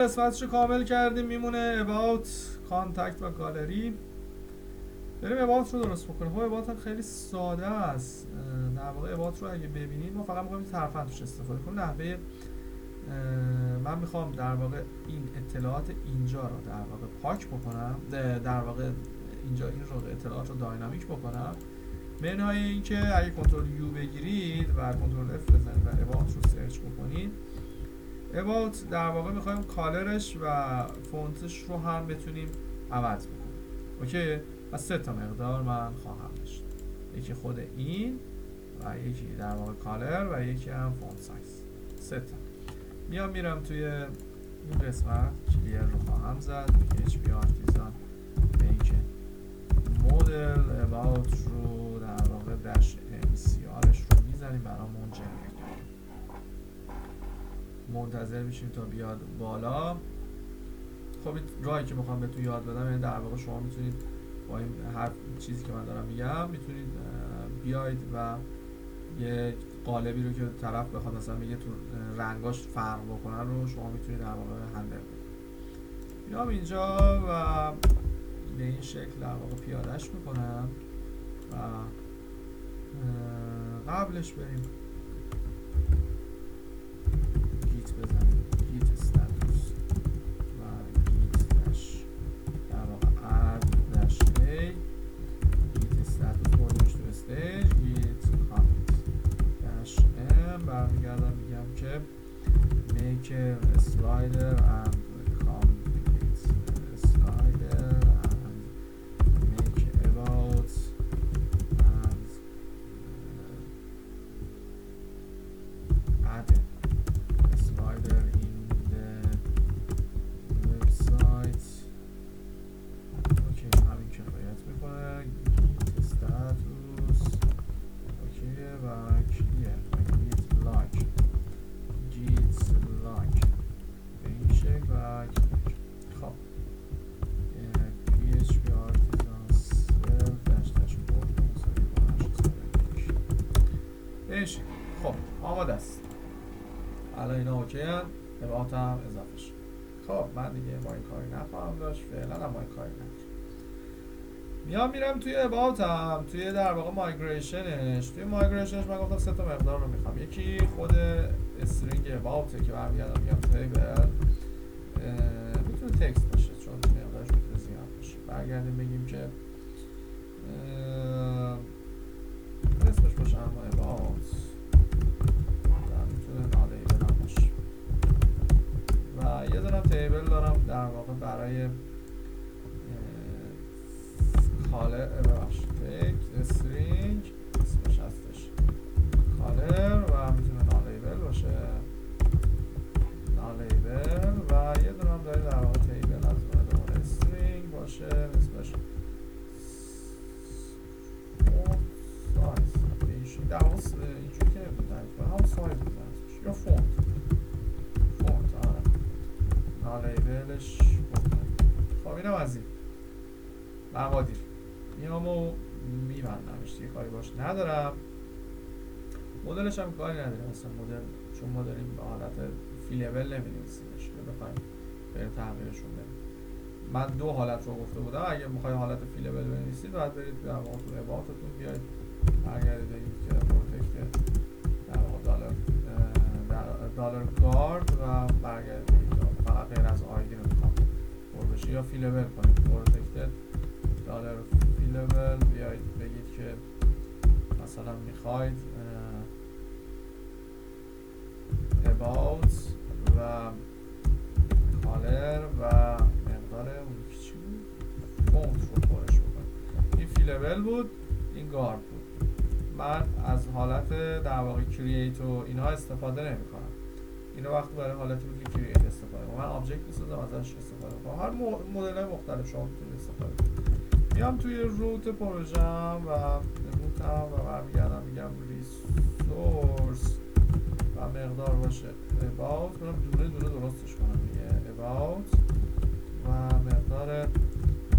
قسمتشو کامل کردیم. میمونه about کانتکت و گالری. بریم about رو درست بکنیم. خب about هم خیلی ساده است. در واقع about رو اگه ببینید ما فقط می‌خوایم ترفند توش استفاده کنیم. نحوه من میخوام در واقع این اطلاعات اینجا رو در واقع پاک بکنم، در واقع اینجا این رو اطلاعات رو داینامیک بکنم. منهای این که اگه کنترل یو بگیرید و کنترل اف بزنید و about رو سرچ بکنید، about در واقع میخوایم کالرش و فونتش رو هم بتونیم عوض بکنیم. اوکی؟ و 3 تا مقدار من خواهم داشت، یکی خود این و یکی در واقع کالر و یکی هم فونت سایز. 3 تا میرم توی این قسمت کلیر رو خواهم زد. PHP آرتیزان به اینکه مدل about رو در واقع داش MCRش رو میزنیم برامون جنریت کنیم. منتظر میشیم تا بیاد بالا. خب این راهی که میخوام بهتون یاد بدم، یعنی در واقع شما میتونید با این هر چیزی که من دارم میگم میتونید بیاید و یه قالبی رو که طرف بخواد مثلا میگه تو رنگاش فرق بکنن رو شما میتونید در واقع هندل کنید. بیام اینجا و به این شکل در واقع پیادهش میکنم و قبلش بریم گیت بزنیم، گیت استاتوس و گیت داش در واقع اد داش ای، گیت استاتوس بردیمش تو استیج، گیت کامنت داش ام. برمیگردم میگم که make a slider and complete slider and make about and add a slider in the website. اوکی، همین کفایت میکنه. git status اوکی و clear و git log به این شکل و خب PHP artisan self dash dashboard مساوی با 8 به این شکل. خب آماده است. الان اینا اوکی هن. about هم اضافه شد. خب من دیگه با این کاری نخواهم داشت، فعلا هم با این کاری ندارم. میرم توی about هم، توی در واقع مایگریشنش. توی مایگریشنش من گفتم 3 تا مقدار رو میخوام. یکی خود استرینگ about که برمیگردم میگم تیبل میتونه تکست باشه چون مقدارش میتونه زیاد باشه. برگردیم بگیم که اسمش باشه اما about و میتونه نالیبل هم باشه. و یه دونم تیبل دارم در واقع برای کالر تکست استرینگ اسمش هستش کالر و میتونه نالیبل باشه، نالیبل. و یه دونه هم داره در واقع تیبل از دوباره استرینگ باشه اسمش فونت سایز. بیشی در واقع اینجور که نمیدونم هم سایز میزن اسمش یا فونت آره نالیبلش بکنم. خب اینم از این مقادیر میام و میبندمش دیگه، کاری باش ندارم. مدلش هم کاری نداریم اصلا. مدل چون ما داریم به حالت فیلبل نمی‌نویسیمش که بخوایم بریم تغییرشون بدیم. من 2 حالت رو گفته بودم. اگه میخواید حالت فیلبل بنویسید باید برید در واقع تو اباوتتون بیاید برگردید بگید که پروتکت در واقع دلار گارد و برگردید بگید فقط غیر از آیدی رو میخوام پر بشه یا فیلبل کنید پروتکت دلار فیلبل. بیاید بگید که مثلا میخواید about و کالر و مقدار اون چی بود فونت رو پرش بکنید. این فیلبل بود، این گارد بود. من از حالت در واقع کرییت و اینها استفاده نمی کنم. اینو وقتی برای حالتی بود که کرییت استفاده کنم. من آبجکت میسازم ازش استفاده کنم. هر مدل مختلف شما میتونید استفاده کنید. میام توی روت پروژم و روتم و برمیگردم میگم ریسورس و مقدار باشه about. منم دونه درستش کنم دیگه about و مقدار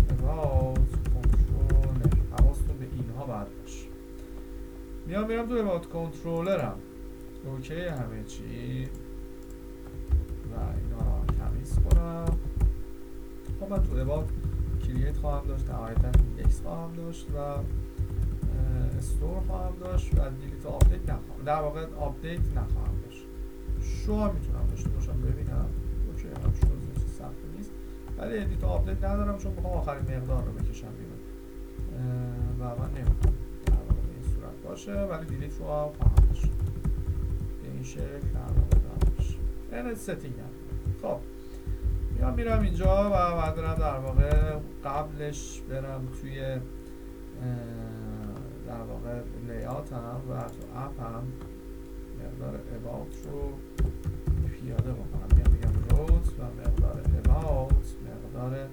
about کنترلر. حواستون به اینها باید باشه. میرم توی about کنترلرم اوکی همه چی و اینا رو تمیز کنم. من تو اباوت کرییت خواهم داشت، نهایتا ایندکس خواهم داشت و استور خواهم داشت و دیلیت و آپدیت نخواهم، در واقع آپدیت نخواهم داشت. شو هم میتونم داشته باشم ببینم اوکی هم شو سخت نیست، ولی ادیت و آپدیت ندارم چون میخوام آخرین مقدار رو بکشم بیرون و من نمیخوام در واقع به این صورت باشه، ولی دیلیت رو هم خواهم داشت به این شکل در واقع دارم باشه. این ستینگ هم خب میرم اینجا و بعد برم در واقع قبلش برم توی در واقع لیات هم و تو اپ هم مقدار about رو پیاده بکنم، میگم root و مقدار about مقدار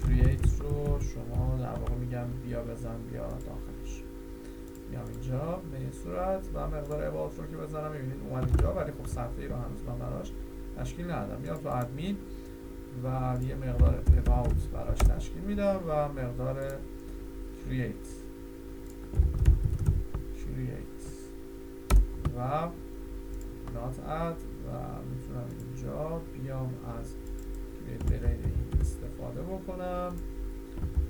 create رو شما در واقع میگم بیا بزن بیا داخلش، میام اینجا به این صورت و مقدار about رو که بزنم میبینید اومد اینجا، ولی خب صفحه ای رو هنوز من براش تشکیل ندادم. میام تو ادمین و یه مقدار about براش تشکیل میدم و مقدار create و not add و میتونم اینجا بیام از create بلین این استفاده بکنم،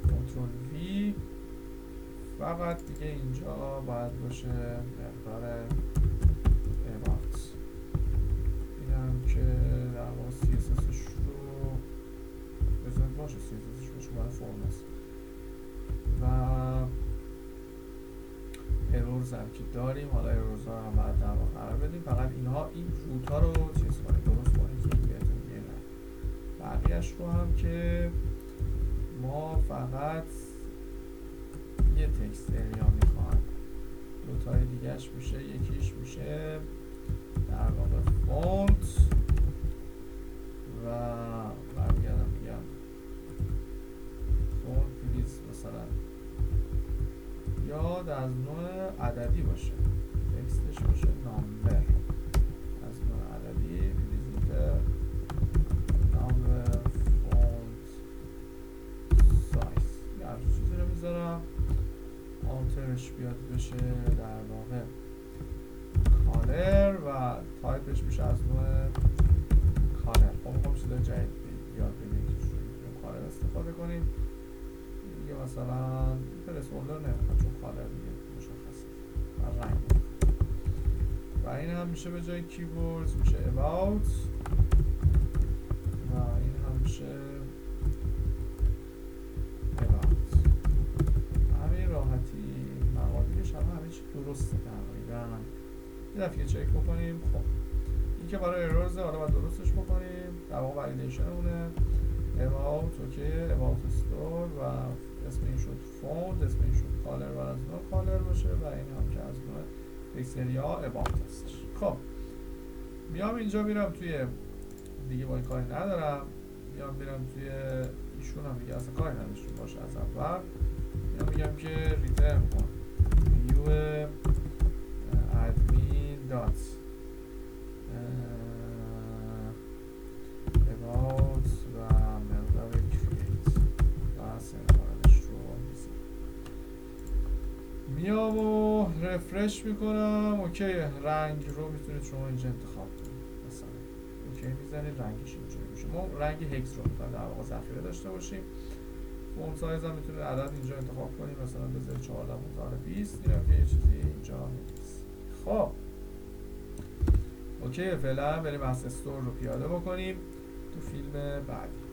کنترل V، فقط دیگه اینجا باید باشه مقدار about، اینم که در واقع CSSش رو بذارید باشه، CSSش باشه برای فرم است و ایرورز هم که داریم، حالا ایرورز ها هم باید در واقع قرار بدیم، فقط اینها این روت ها رو چیز کنید درست کنید که این بهتون میگه نه، بقیهش رو هم که ما فقط یه تکست اریا میخوایم، دوتای دیگهش میشه یکیش میشه در واقع فونت و برمیگردم میگم فونت پلیز مثلا یاد از نوع عددی باشه، تکستش باشه نامبر از نوع عددی، پلیز نامبر فونت سایز یه همچون چیزی رو میذارم، آلترش بیاد بشه در واقع کالر و تایپش میشه از نوع کالر. خب میخوام چیزای جدید یاد بگیریم که میتونیم کالر استفاده کنیم دیگه، مثلا پرس هولدر نمیخواد چون کالر دیگه مشخصه و رنگ و این هم میشه به جای کیبورد میشه about و این هم میشه about. همین راحتی مقادیرش همه چی درسته تقریبا. یه دفعه چک بکنیم. خب این که برای ایرورزه، حالا باید درستش بکنیم. در واقع ولیدیشنمونه about اوکی، about store و اسم این شد فوند، اسم این شد کالر و از نوع کالر باشه و این هم که از نوع تکستریا about هستش. خب میام اینجا میرم توی دیگه با این کاری ندارم، میرم توی ایشون هم دیگه اصلا کاری نداشتیم باشه از اول، میگم که ریترن کن view admin dot about و مقدار create و سنتارش رو میام و رفرش میکنم. اوکی، رنگ رو میتونید شما اینجا انتخاب کنید، مثلا اوکی میزنید رنگش اینجوری میشه. ما رنگ هکس رو میخوایم در واقع ذخیره داشته باشیم. فونت سایز هم میتونید عدد اینجا انتخاب کنید، مثلا بذارید 14 20 اینم که یه چیزی اینجا نیست. خب اوکی، فعلا بریم از استور رو پیاده بکنیم تو فیلم بعدی.